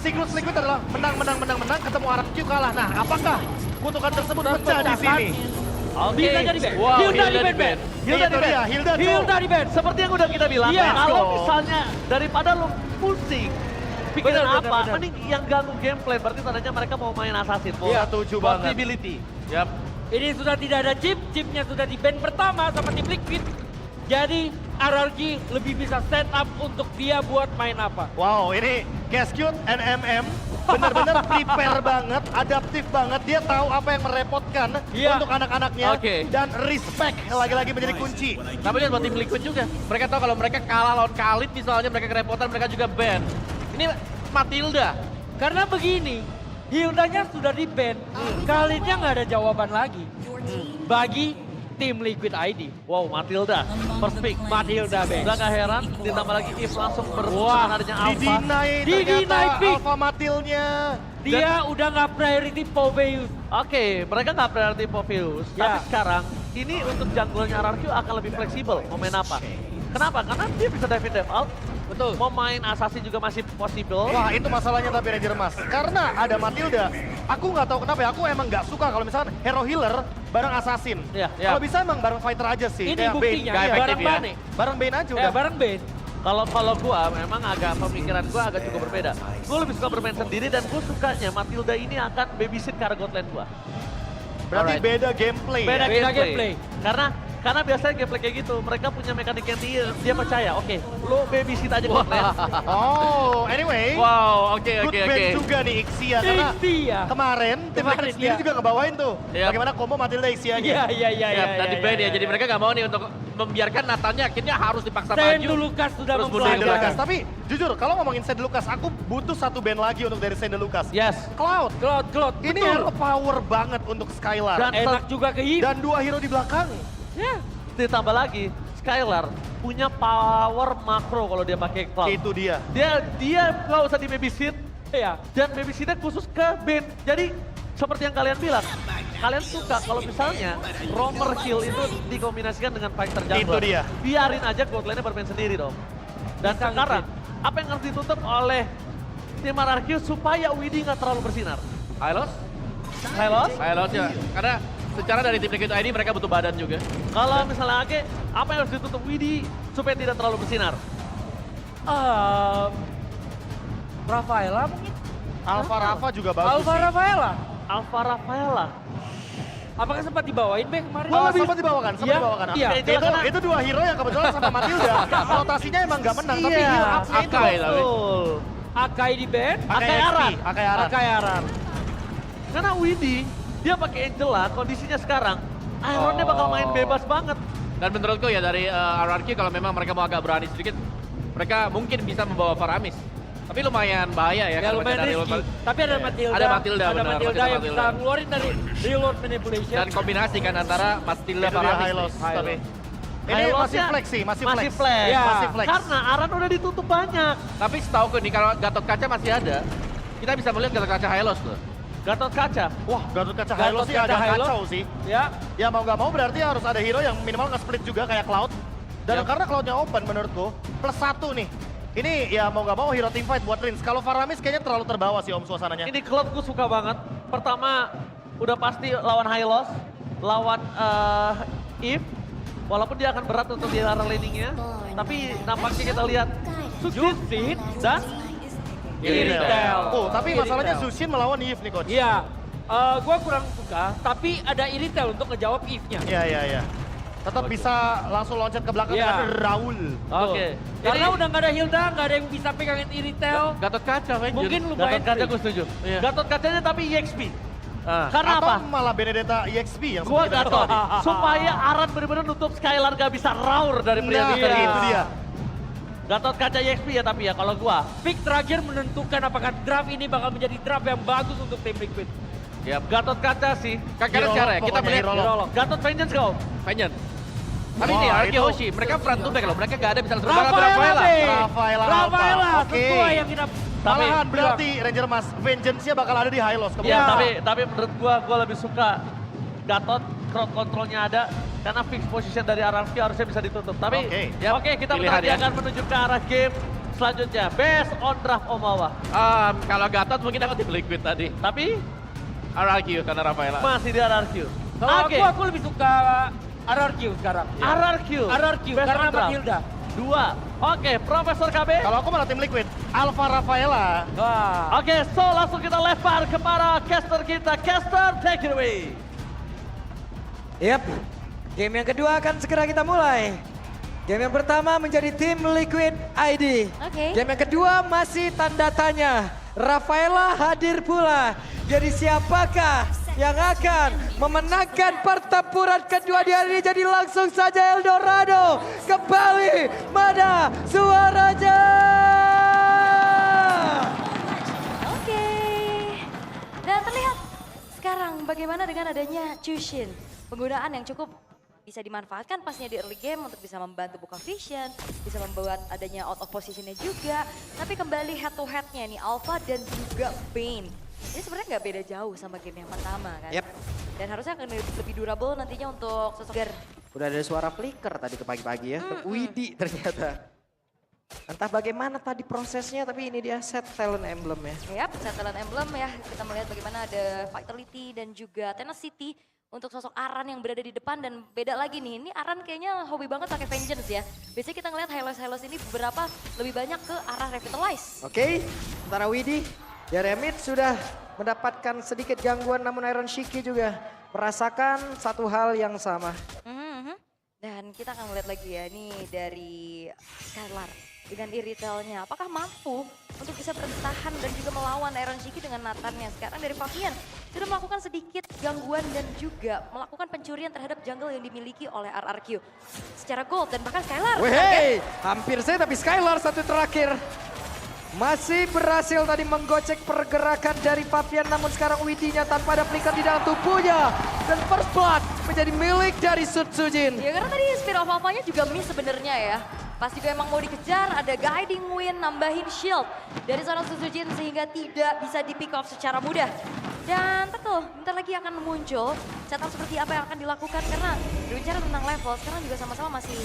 Siklus Liquid adalah menang, ketemu RRQ kalah. Nah, apakah kutukan tersebut pecah di sini? Oke. Bisa jadi ban. Wow, Hilda di ban. Hilda di ban. Hilda di ban. Seperti yang udah kita bilang, Iya. kalau Go. misalnya daripada lo pusing, pikiran Benar, apa, benar. mending yang ganggu gameplay, berarti tandanya mereka mau main assassin. Mau Iya, setuju banget. possibility. Yap. Ini sudah tidak ada chip, chipnya sudah di ban pertama sama tim Liquid. Jadi RRQ lebih bisa set up untuk dia buat main apa. Wow, ini Cascute NMM benar-benar prepare banget, adaptif banget. Dia tahu apa yang merepotkan Iya. untuk anak-anaknya. Oke. Dan respect lagi-lagi menjadi kunci. Tapi lihat buat tim Liquid juga. Mereka tahu kalau mereka kalah lawan Khalid misalnya, mereka kerepotan, mereka juga ban. Ini Matilda. Karena begini, Hildanya sudah di ban, Khalidnya nggak ada jawaban lagi. Bagi tim Liquid ID. Wow, Matilda, first pick. Matilda ban. Udah gak heran, ditambah lagi If langsung Wah, berpesan adanya Alpha. Di-deny Di-deny ternyata pick. Alpha Matilnya. Dia udah nggak priority Poveus. Oke, mereka nggak priority Poveus, Ya. tapi sekarang ini untuk junglernya RRQ akan lebih fleksibel mau main apa. Kenapa? Karena dia bisa dive out, Betul. mau main assassin juga masih possible. Wah, itu masalahnya tapi Ranger Mas. Karena ada Matilda, aku nggak tahu kenapa ya, aku emang nggak suka kalau misalkan hero healer bareng assassin. Iya, Kalau bisa emang bareng fighter aja sih. Ini kayak buktinya, Bane. Iya, bareng ya. Bane. bareng Bane aja Ya, udah. bareng Bane. Kalau gua memang agak pemikiran gua agak cukup berbeda. Gua lebih suka bermain sendiri dan gua sukanya Matilda ini akan babysit karena god lane gua. Berarti Alright. beda gameplay. Beda ya? gameplay. Karena biasanya gameplay kayak gitu, mereka punya mekanik yang dia percaya, oke, lo babysit aja god lane. Oh, anyway. Wow, oke. Good ban juga nih Ixia. Karena Ixia. kemarin tim Kemarin, Liquid sendiri ya. juga ngebawain tuh. Iya. Bagaimana combo Matilda Ixianya. Iya. Dan di ban ya, jadi mereka nggak mau nih untuk membiarkan Nathannya akhirnya harus dipaksa Sandy maju. Lucas sudah Terus bunuh Sandy Lucas. Lucas. mempelajari. Tapi jujur, kalau ngomongin Sandy Lucas, aku butuh satu band lagi untuk dari Sandy Lucas. Yes. Cloud. Cloud. Ini betul. hero power banget untuk Skylar. Dan- Enak juga ke hit. Dan dua hero di belakang. Ya. Ditambah lagi, Skylar punya power makro kalau dia pakai cloud. Itu dia. Dia nggak usah di babysit, Ya. dan babysitnya khusus ke Ben. Jadi seperti yang kalian bilang, kalian suka kalau misalnya roamer kill itu dikombinasikan dengan fighter jungler. Itu dia. Biarin aja god lane-nya bermain sendiri dong. Dan Bisa sekarang, nge-fit. apa yang harus ditutup oleh tim RRQ supaya Widhi nggak terlalu bersinar? Hylos? Hylos? Hylos ya. Karena secara dari tim Liquid ID mereka butuh badan juga. Kalau misalnya Ake, apa yang harus ditutup Widhi supaya tidak terlalu bersinar? Rafaela mungkin? Alpha Rafa juga bagus Alva sih. Rafaela. Alpha Rafaela. Apakah sempat dibawain Be kemarin? Oh, sempat dibawakan, Iya, iya. Itu dua hero yang kebetulan sama Matilda. Rotasinya emang nggak menang, tapi Iya. heal up-nya itu. Akai tapi. Betul. Akai di band, Akai Aran. Akai Aran. Akai Aran. Karena Widhi, dia pakai Angela, kondisinya sekarang, Ironnya bakal main bebas banget. Dan menurutku ya dari RRQ kalau memang mereka mau agak berani sedikit, mereka mungkin bisa membawa Faramis. Tapi lumayan bahaya ya. Ya kalau lumayan dari risky. level- Tapi ada Matilda. Ada Matilda, Ada benar, Matilda Matilda. yang bisa ngeluarin dari reload manipulation. Dan kombinasi kan antara Matilda Itu dia Faramis. Hylos, nih. tapi. Ini masih Hylosnya flex sih, masih Masih flex. flex. Ya. Masih flex. Karena Aran udah ditutup banyak. Tapi setahu nih kalau Gatot Kaca masih ada, kita bisa melihat Gatot Kaca Hylos loh. Gatot kaca. Wah, Gatot Kaca Gatot Hylos sih Kaca agak Hylos. kacau sih. Ya, Ya mau nggak mau berarti harus ada hero yang minimal nge-split juga kayak Cloud. Dan Yap. karena Cloudnya open menurutku, plus 1 nih. Ini ya mau nggak mau hero teamfight buat Rins. Kalau Faramis kayaknya terlalu terbawa sih Om suasananya. Ini klub gue suka banget. Pertama, udah pasti lawan Hylos, lawan Eve. Walaupun dia akan berat untuk di area laningnya, tapi nampaknya kita lihat Justin dan Iritel. Oh, tapi masalahnya Iritel. Zushin melawan Eve nih coach. iya. Gua kurang suka, tapi ada Iritel untuk ngejawab if-nya. Iya. Tetap bisa langsung loncat ke belakang Iya. dengan Raul. Oke. Karena udah nggak ada Hilda, nggak ada yang bisa pegangin Iritel. Gatot Kaca Vengeance. Mungkin lumayan Gatot kaca free. gue setuju. Iya. Gatot kacanya tapi EXP. Ah. Karena Atau apa? malah Benedetta EXP yang Gua seperti kita Gatot. tahu. Supaya Aran bener-bener nutup Skylar gak bisa raur dari pria Nah, Iya. itu dia. Gatot kaca EXP ya tapi ya kalau gua. Pick terakhir menentukan apakah draft ini bakal menjadi draft yang bagus untuk tim Liquid. Yap. Gatot kaca sih. Karena Hero secara ya, lock, kita pokoknya melihat hero lock. Hero lock. Gatot Vengeance kau. Vengeance. Tapi Wah, ini RRQ itu- Hoshi, mereka front to back loh, mereka gak ada bisa terbang Rafaela, Be. Rafaela Alpha. Rafaela, Oke. sesuai yang kita Tapi- Malahan berarti Ranger Mas, Vengeance-nya bakal ada di Hylos Ya, kemudian. tapi menurut gua lebih suka Gatot, crowd controlnya ada karena fix position dari RRQ harusnya bisa ditutup. Tapi Oke. ya oke kita Pilihan bentar lagi ya. akan menuju ke arah game selanjutnya, based on draft Omawa. Kalau Gatot mungkin dapat di Liquid tadi. Tapi RRQ karena Rafaela. masih di RRQ. Kalau Oke, aku lebih suka RRQ sekarang. RRQ. RRQ Based karena on draft. Matilda. 2. Oke, Profesor KB. Kalau aku malah tim Liquid, Alpha Rafaela. Wah. Oke, so langsung kita lempar kepada caster kita. Caster, take it away. Yap, game yang kedua akan segera kita mulai. Game yang pertama menjadi tim Liquid ID. Oke. Game yang kedua masih tanda tanya. Rafaela hadir pula. Jadi siapakah yang akan memenangkan pertempuran kedua di hari ini? Jadi langsung saja Eldorado kembali mana suaranya? Oke. Dan terlihat sekarang bagaimana dengan adanya Chushin. Penggunaan yang cukup bisa dimanfaatkan pasnya di early game untuk bisa membantu buka vision, bisa membuat adanya out of positionnya juga. Tapi kembali head to headnya nih Alpha dan juga Bane. Ini sebenarnya nggak beda jauh sama game yang pertama kan. Yep. Dan harusnya akan lebih durable nantinya untuk sosok Ger. Udah ada suara flicker tadi ke pagi-pagi ya. Widi ternyata. Entah bagaimana tadi prosesnya, tapi ini dia set talent emblem ya. Yap, Talent Emblem ya. Kita melihat bagaimana ada Vitality dan juga Tenacity untuk sosok Aran yang berada di depan dan beda lagi nih. Ini Aran kayaknya hobi banget pakai Vengeance ya. Biasanya kita ngeliat Hylos ini beberapa lebih banyak ke arah Revitalize. Oke, sementara Widi, Jeremit sudah mendapatkan sedikit gangguan, namun Iron Shiki juga merasakan satu hal yang sama. Dan kita akan melihat lagi ya, nih dari Skylar dengan iritelnya. Apakah mampu untuk bisa bertahan dan juga melawan Iron Shiki dengan Nathannya. Sekarang dari Fabian sudah melakukan sedikit gangguan dan juga melakukan pencurian terhadap jungle yang dimiliki oleh RRQ. Secara gold dan bahkan Skylar. Wehey, hampir saya tapi Skylar satu terakhir. Masih berhasil tadi menggocek pergerakan dari Fabian, namun sekarang Widinya tanpa ada flicker di dalam tubuhnya. Dan first blood menjadi milik dari Sutsujin. Ya karena tadi Spirit of Alpha-nya juga miss sebenarnya ya. Pas juga emang mau dikejar, ada guiding wind, nambahin shield dari seorang Sutsujin sehingga tidak bisa di pick off secara mudah. Dan tentu bentar lagi akan muncul setup seperti apa yang akan dilakukan karena berbicara tentang level sekarang juga sama-sama masih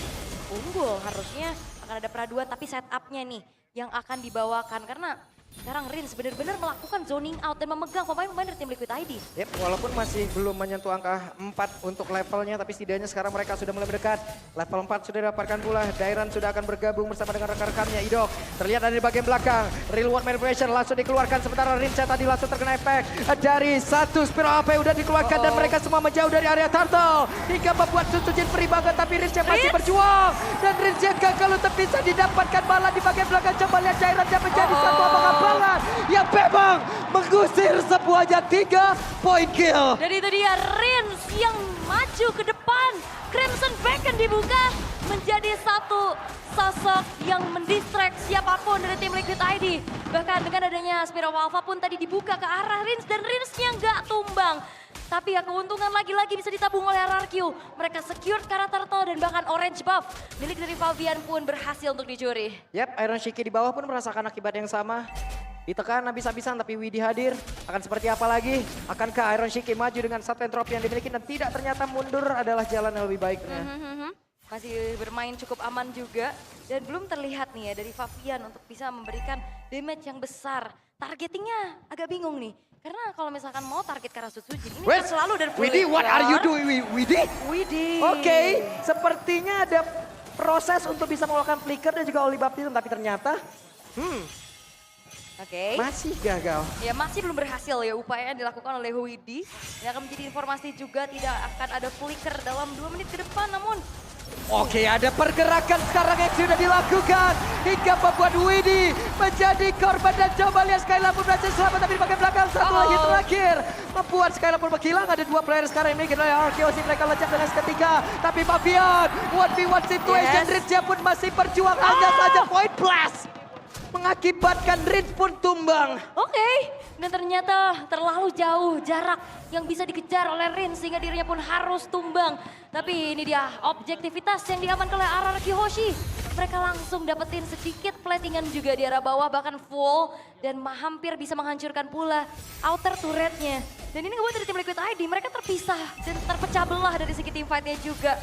unggul. Harusnya akan ada peraduan tapi setupnya nih yang akan dibawakan karena sekarang Rins benar-benar melakukan zoning out dan memegang pemain-pemain dari tim Liquid ID. Yep, walaupun masih belum menyentuh angka 4 untuk levelnya, tapi setidaknya sekarang mereka sudah mulai mendekat. Level 4 sudah didapatkan pula, Dairan sudah akan bergabung bersama dengan rekan-rekannya. Idok terlihat ada di bagian belakang, real world manipulation langsung dikeluarkan, sementara Rinsya tadi langsung terkena efek dari satu spiral AP udah dikeluarkan dan mereka semua menjauh dari area turtle. Hingga membuat Sutsujin free banget, tapi Rinsya masih berjuang. Dan Rinsya gagal untuk bisa didapatkan malah di bagian belakang. Coba lihat Dairan yang menjadi satu abang-abangan yang memang mengusir sebuahnya 3 point kill. Dan itu dia Rins yang maju ke depan. Crimson Beacon dibuka menjadi satu sosok yang mendistract siapapun dari tim Liquid ID. Bahkan dengan adanya Spirit of Alpha pun tadi dibuka ke arah Rins dan Rinsnya nggak tumbang. Tapi ya keuntungan lagi-lagi bisa ditabung oleh RRQ. Mereka secured karakter turtle dan bahkan orange buff milik dari Fabian pun berhasil untuk dicuri. Yap, Iron Shiki di bawah pun merasakan akibat yang sama. Ditekan habis-habisan tapi Widi hadir. Akan seperti apa lagi? Akankah Iron Shiki maju dengan satu entropi yang dimiliki dan tidak ternyata mundur adalah jalan yang lebih baiknya. Masih bermain cukup aman juga. Dan belum terlihat nih ya dari Fabian untuk bisa memberikan damage yang besar. Targetingnya agak bingung nih. Karena kalau misalkan mau target ke arah Sutsujin ini kan selalu dari Widi, what are you doing, Widi? Widi. Oke, sepertinya ada proses untuk bisa melakukan flicker dan juga holy baptism, tapi ternyata Oke. masih gagal. Ya masih belum berhasil ya upaya yang dilakukan oleh Widi. Ini akan menjadi informasi juga tidak akan ada flicker dalam 2 menit ke depan namun Oke, ada pergerakan sekarang yang sudah dilakukan hingga membuat Widi menjadi korban dan coba lihat Skylar pun berhasil selamat tapi di bagian belakang satu lagi terakhir membuat Skylar pun menghilang. Ada 2 player sekarang ini kita lihat Arkeosi mereka lejak dengan seketika tapi Fabian 1v1 situation Rinsya pun masih berjuang hanya saja point blast mengakibatkan Rins pun tumbang. Oke. Dan ternyata terlalu jauh jarak yang bisa dikejar oleh Rin sehingga dirinya pun harus tumbang. Tapi ini dia objektivitas yang diamankan oleh RRQ Hoshi. Mereka langsung dapetin sedikit platingan juga di arah bawah bahkan full. Dan hampir bisa menghancurkan pula outer turretnya. Dan ini ngebuat dari tim Liquid ID mereka terpisah dan terpecah belah dari segi team fight-nya juga.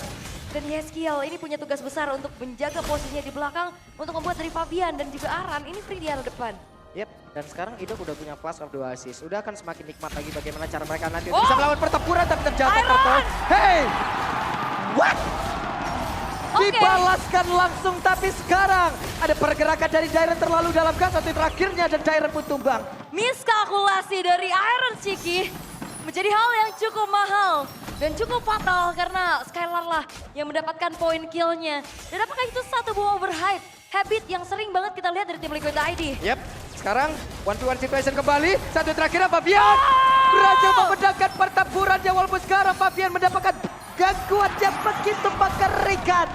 Dan Yeskiel ini punya tugas besar untuk menjaga posisinya di belakang untuk membuat dari Fabian dan juga Aran ini free di arah depan. Yep, dan sekarang Idok udah punya plus of 2 assist. Udah akan semakin nikmat lagi bagaimana cara mereka nanti Oh! bisa melawan pertempuran tapi terjatuh Iron! Turtle. Hey! What? Oke. Dibalaskan langsung tapi sekarang ada pergerakan dari Dairen terlalu dalam gang satu terakhirnya dan Dairen pun tumbang. Miskalkulasi dari Iron Chiki menjadi hal yang cukup mahal dan cukup fatal karena Skylar lah yang mendapatkan poin killnya. Dan apakah itu satu buah overhype? Habit yang sering banget kita lihat dari tim Liquid ID. Yep, sekarang 1-to-1 situation kembali. Satu terakhirnya Fabian berhasil membedakan pertempurannya walaupun sekarang Fabian mendapatkan gangguan yang begitu mengerikan.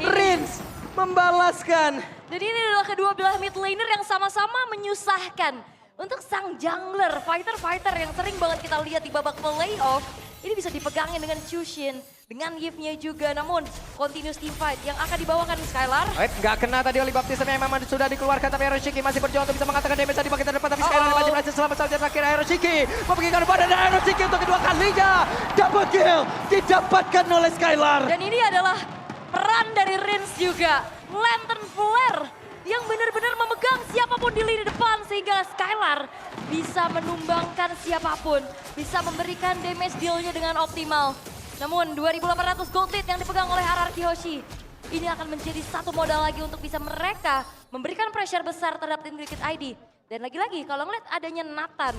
Rins membalaskan. Dan ini adalah kedua belah mid laner yang sama-sama menyusahkan. Untuk sang jungler, fighter-fighter yang sering banget kita lihat di babak playoff, ini bisa dipegangin dengan Chushin, dengan Yves-nya juga. Namun, continuous team fight yang akan dibawakan Skylar. Nggak kena tadi oleh baptism yang memang sudah dikeluarkan, tapi Hiroshiki masih berjuang untuk bisa mengatakan damage tadi bagian depan, tapi Skylar masih berhasil selamat saja terakhir. Hiroshiki membagikan badan dan Hiroshiki untuk kedua kalinya. Double kill didapatkan oleh Skylar. Dan ini adalah peran dari Rins juga. Lantern Flare yang benar-benar memegang siapapun di lini depan sehingga Skylar bisa menumbangkan siapapun. Bisa memberikan damage deal-nya dengan optimal. Namun 2.800 gold lead yang dipegang oleh RRQ Hoshi. Ini akan menjadi satu modal lagi untuk bisa mereka memberikan pressure besar terhadap tim Liquid ID. Dan lagi-lagi kalau ngeliat adanya Nathan,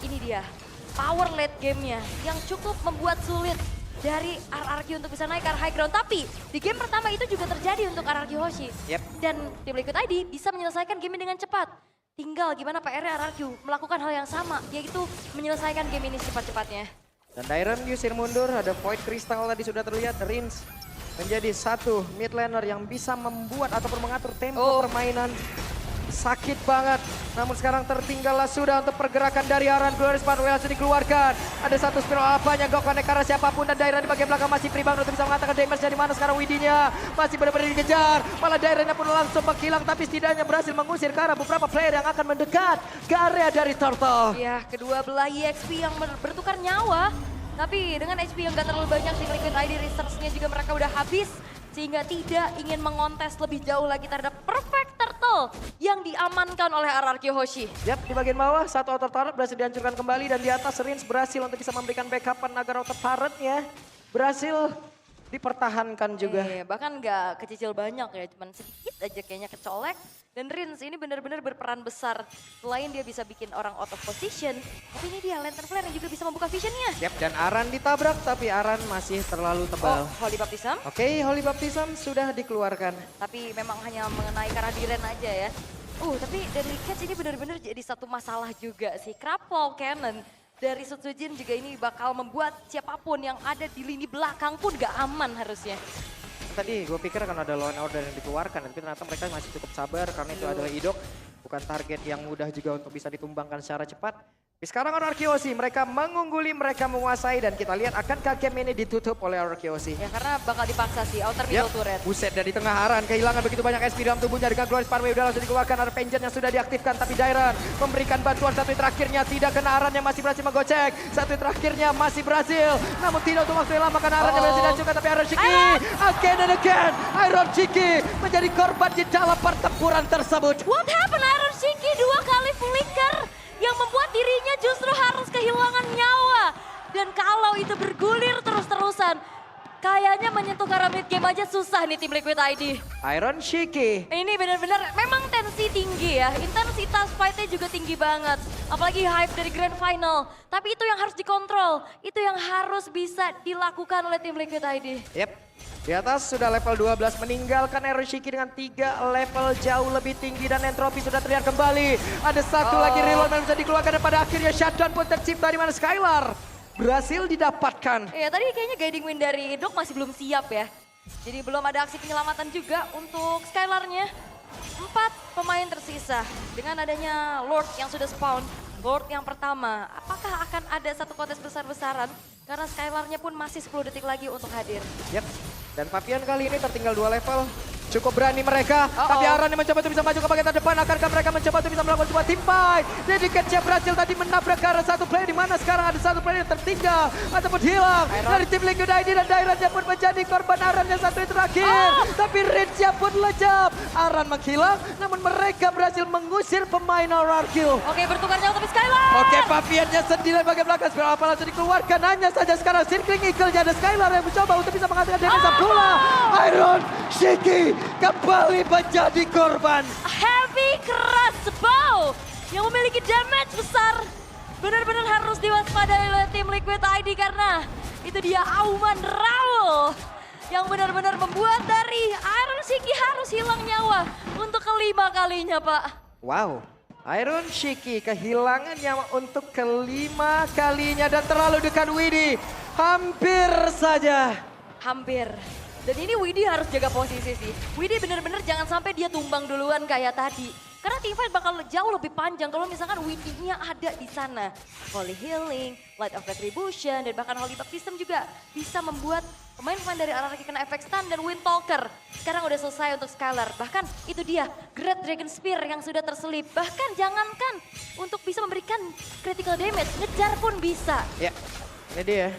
ini dia power late gamenya yang cukup membuat sulit dari RRQ untuk bisa naik ke arah high ground. Tapi di game pertama itu juga terjadi untuk RRQ Hoshi. Yep. Dan tim Liquid ID bisa menyelesaikan game ini dengan cepat. Tinggal gimana PR-nya RRQ melakukan hal yang sama, yaitu menyelesaikan game ini secepat-cepatnya. Dan Dairen diusir mundur, ada Void Crystal tadi sudah terlihat. Rins menjadi satu mid laner yang bisa membuat ataupun mengatur tempo permainan. Sakit banget, namun sekarang tertinggallah sudah untuk pergerakan dari Aran. Glorious Pathway langsung dikeluarkan. Ada satu spiral apanya, gak connect karena siapapun. Dan Dairen di bagian belakang masih pribang untuk bisa mengatakan damage dari mana sekarang Widinya. Masih benar-benar dikejar, malah Dairennya pun langsung menghilang. Tapi setidaknya berhasil mengusir ke arah beberapa player yang akan mendekat ke area dari Turtle. Ya, kedua belah EXP yang bertukar nyawa. Tapi dengan HP yang gak terlalu banyak, si Liquid ID research-nya juga mereka udah habis. Sehingga tidak ingin mengontes lebih jauh lagi terhadap Perfect Turtle yang diamankan oleh RRQ Hoshi. Yap, di bagian bawah satu outer turret berhasil dihancurkan kembali. Dan di atas Rins berhasil untuk bisa memberikan backupan agar outer turretnya berhasil dipertahankan juga. Bahkan nggak kecicil banyak ya, cuman sedikit aja kayaknya kecolek. Dan Rins ini benar-benar berperan besar. Selain dia bisa bikin orang out of position, tapi ini dia Lantern Flare yang juga bisa membuka visionnya. Yap, dan Aran ditabrak tapi Aran masih terlalu tebal. Holy Baptism. Oke, Holy Baptism sudah dikeluarkan. Tapi memang hanya mengenai ke arah Diren aja ya. Tapi Deadly Catch ini benar-benar jadi satu masalah juga sih. Crapwall Cannon dari Sutsujin juga ini bakal membuat siapapun yang ada di lini belakang pun gak aman harusnya. Tadi gue pikir akan ada law and order yang dikeluarkan, tapi ternyata mereka masih cukup sabar karena itu adalah Idok. Bukan target yang mudah juga untuk bisa ditumbangkan secara cepat. Tapi sekarang RRQ mereka mengungguli, mereka menguasai, dan kita lihat akankah game ini ditutup oleh RRQ. Ya karena bakal dipaksa sih, outer middle turret. Buset, dari tengah Aran kehilangan begitu banyak SP dalam tubuhnya. Dengan Glorious Pathway udah langsung dikeluarkan, ada Vengeance yang sudah diaktifkan. Tapi Dairen memberikan bantuan, satu terakhirnya tidak kena. Aran yang masih berhasil menggocek. Satu terakhirnya masih berhasil. Namun tidak untuk waktu yang lama karena Aran yang berhasil dihancurkan. Tapi Iron Chiki, again and again, Iron Chiki menjadi korban di dalam pertempuran tersebut. What happened? Iron Chiki 2 kali flicker yang membuat dirinya justru harus kehilangan nyawa. Dan kalau itu bergulir terus-terusan, kayaknya menyentuh ke arah mid game aja susah nih tim Liquid ID. Iron Chiki. Ini benar-benar memang tensi tinggi ya, intensitas fightnya juga tinggi banget. Apalagi hype dari Grand Final. Tapi itu yang harus dikontrol, itu yang harus bisa dilakukan oleh tim Liquid ID. Yep. Di atas sudah level 12 meninggalkan Hiroshiki dengan 3 level jauh lebih tinggi dan entropi sudah terlihat kembali. Ada satu lagi reload yang bisa dikeluarkan dan pada akhirnya shutdown pun tercipta di mana Skylar berhasil didapatkan. Iya tadi kayaknya guiding win dari Idok masih belum siap ya. Jadi belum ada aksi penyelamatan juga untuk Skylarnya. 4 pemain tersisa dengan adanya Lord yang sudah spawn. Lord yang pertama, apakah akan ada satu kontes besar-besaran? Karena Skylarnya pun masih 10 detik lagi untuk hadir. Yep. Dan Fabian kali ini tertinggal 2 level. Cukup berani mereka, tapi Aran yang mencoba untuk bisa maju ke bagian terdepan. Akankah mereka mencoba untuk bisa melakukan sebuah team fight? Jadi Catch berhasil tadi menabrak ke arah satu player, di mana sekarang ada satu player yang tertinggal ataupun hilang dari tim Liquid ID, dan Dairannya pun menjadi korban Aran yang satu terakhir. Tapi Rinsnya pun lejap. Aran menghilang, namun mereka berhasil mengusir pemain RRQ. Oke, bertukar jauh tapi Skylar. Oke, Paviannya sendiri bagian belakang. Spiral apa langsung dikeluarkan. Hanya saja sekarang Circling Eagle-nya ada Skylar yang mencoba untuk bisa mengatakan damage pula. Iron Shiki kembali menjadi korban. Heavy Crossbow yang memiliki damage besar. Benar-benar harus diwaspadai oleh tim Liquid ID karena itu dia Auman Raul yang benar-benar membuat dari Iron Shiki harus hilang nyawa untuk kelima kalinya, Pak. Wow, Iron Shiki kehilangan nyawa untuk kelima kalinya dan terlalu dekat Widhi. Hampir saja. Hampir. Dan ini Widhi harus jaga posisi sih. Widhi bener-bener jangan sampai dia tumbang duluan kayak tadi. Karena teamfight bakal jauh lebih panjang kalau misalkan Widhi-nya ada di sana. Holy Healing, Light of Retribution, dan bahkan Holy Baptism juga bisa membuat pemain-pemain dari RRQ kena efek stun dan Windtalker. Sekarang udah selesai untuk Skylar. Bahkan itu dia Great Dragon Spear yang sudah terselip. Bahkan jangankan untuk bisa memberikan critical damage, ngejar pun bisa. Ya, ini dia.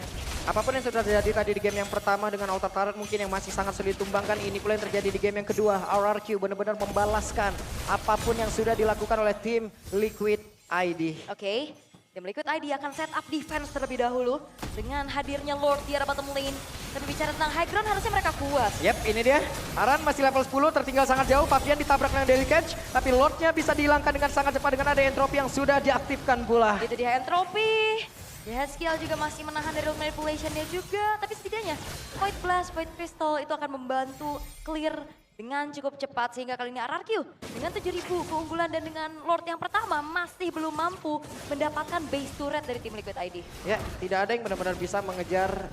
Apapun yang sudah terjadi tadi di game yang pertama dengan Altar Turret mungkin yang masih sangat sulit ditumbangkan, ini pula yang terjadi di game yang kedua. RRQ benar-benar membalaskan apapun yang sudah dilakukan oleh tim Liquid ID. Oke, tim Liquid ID akan set up defense terlebih dahulu dengan hadirnya Lord di arah bottom lane. Tapi bicara tentang high ground harusnya mereka kuat. Yep, ini dia. Aran masih level 10, tertinggal sangat jauh. Pavian ditabrak dengan Daily Catch, tapi Lordnya bisa dihilangkan dengan sangat cepat dengan ada entropy yang sudah diaktifkan pula. Itu dia entropy. Ya, skill juga masih menahan dari manipulation-nya juga. Tapi setidaknya Void Blast, Void Crystal itu akan membantu clear dengan cukup cepat. Sehingga kali ini RRQ dengan 7.000 keunggulan dan dengan Lord yang pertama masih belum mampu mendapatkan base turret dari tim Liquid ID. Ya, tidak ada yang benar-benar bisa mengejar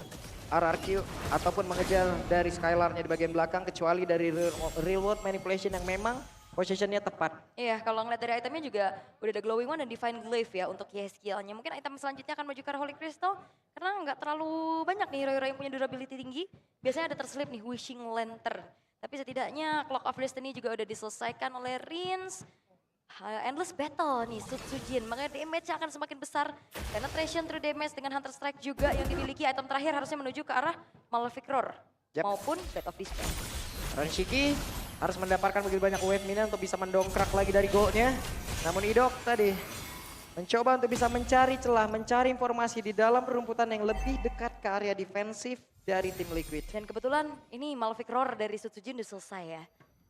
RRQ ataupun mengejar dari Skylar-nya di bagian belakang kecuali dari real world manipulation yang memang positionnya tepat. Iya, kalau ngeliat dari itemnya juga udah ada Glowing One dan Divine Glaive ya untuk skill-nya. Mungkin item selanjutnya akan menuju ke arah Holy Crystal karena nggak terlalu banyak nih hero-hero yang punya durability tinggi. Biasanya ada terselip nih Wishing Lantern. Tapi setidaknya Clock of Destiny juga udah diselesaikan oleh Rins. Endless Battle nih Sutsujin, makanya damage akan semakin besar. Penetration through damage dengan Hunter Strike juga yang dimiliki. Item terakhir harusnya menuju ke arah Malefic Roar maupun Bat of Despair. Ranshiki harus mendapatkan begitu banyak wave minion untuk bisa mendongkrak lagi dari goalnya. Namun Idok tadi mencoba untuk bisa mencari celah, mencari informasi di dalam rumputan yang lebih dekat ke area defensif dari tim Liquid. Dan kebetulan ini Malefic Roar dari Sutsujin udah selesai ya.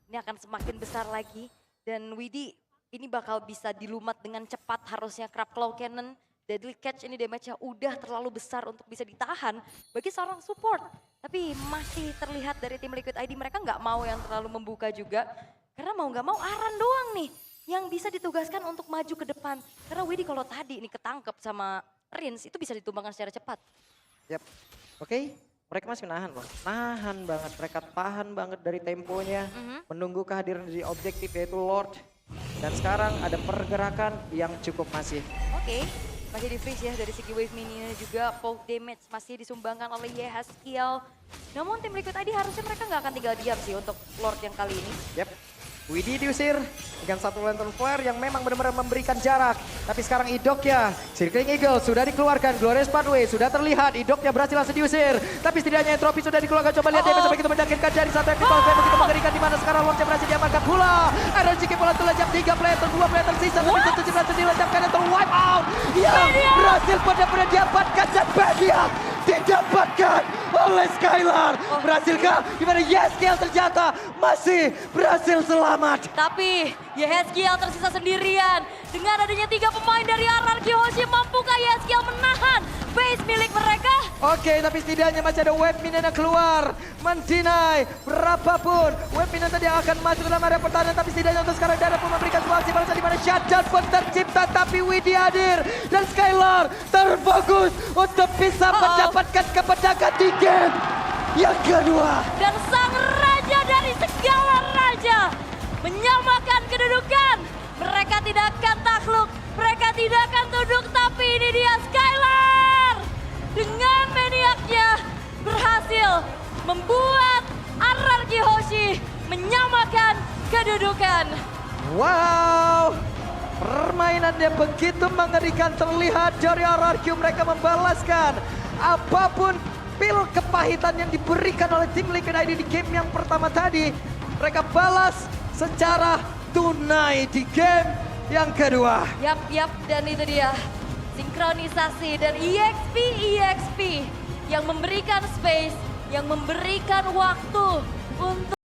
Ini akan semakin besar lagi. Dan Widhi ini bakal bisa dilumat dengan cepat harusnya Crab Claw Cannon. Deadly Catch ini damage-nya udah terlalu besar untuk bisa ditahan bagi seorang support. Tapi masih terlihat dari tim Liquid ID mereka nggak mau yang terlalu membuka juga. Karena mau nggak mau Aran doang nih yang bisa ditugaskan untuk maju ke depan. Karena Widhi kalau tadi ini ketangkep sama Rins itu bisa ditumbangkan secara cepat. Yap, oke. Mereka masih nahan loh, nahan banget. Mereka tahan banget dari temponya. Menunggu kehadiran dari objektif yaitu Lord. Dan sekarang ada pergerakan yang cukup masif. Oke. Masih di freeze ya dari segi wave minion juga, poke damage masih disumbangkan oleh Yehaskiel. Namun tim Liquid ID harusnya mereka nggak akan tinggal diam sih untuk Lord yang kali ini. Yap, Widhi diusir dengan satu lantern flare yang memang benar-benar memberikan jarak. Tapi sekarang Idoknya, Circling Eagle sudah dikeluarkan, Glorious Pathway sudah terlihat, Idoknya berhasil langsung diusir. Tapi setidaknya entropy sudah dikeluarkan, coba lihat dia begitu menyakitkan dari satu epital flame begitu mengerikan di mana sekarang Lordnya berhasil diamankan pula. Iron Shiki pula terlejap 3 player, 2 player tersisa, tapi Sutsujin berhasil dilejapkan dan terwipe out. Yang berhasil benar-benar diamankan dan Badia didapatkan oleh Skylar. Berhasilkah? Gimana Yeskiel ternyata masih berhasil selamat. Tapi Yehaskiel tersisa sendirian. Dengan adanya 3 pemain dari RRQ Hoshi, mampukah Yehaskiel menahan base milik mereka? Oke, tapi setidaknya masih ada wave minion yang keluar. Mendinai berapapun wave minion tadi akan masuk dalam area pertahanan. Tapi setidaknya untuk sekarang Dara pun memberikan sebuah aksi balasan di mana shutdown pun tercipta. Tapi Widhi hadir dan Skylar terfokus untuk bisa mendapatkan kemenangan di game yang kedua. Dan sang raja dari segala raja menyamakan kedudukan. Mereka tidak akan takluk, mereka tidak akan tunduk, tapi ini dia Skylar. Dengan maniaknya berhasil membuat RRQ Hoshi menyamakan kedudukan. Wow, permainan yang begitu mengerikan terlihat dari RRQ. Mereka membalaskan apapun pil kepahitan yang diberikan oleh tim Liquid ID di game yang pertama tadi. Mereka balas secara tunai di game yang kedua. Yap, dan itu dia. Sinkronisasi dan EXP yang memberikan space, yang memberikan waktu untuk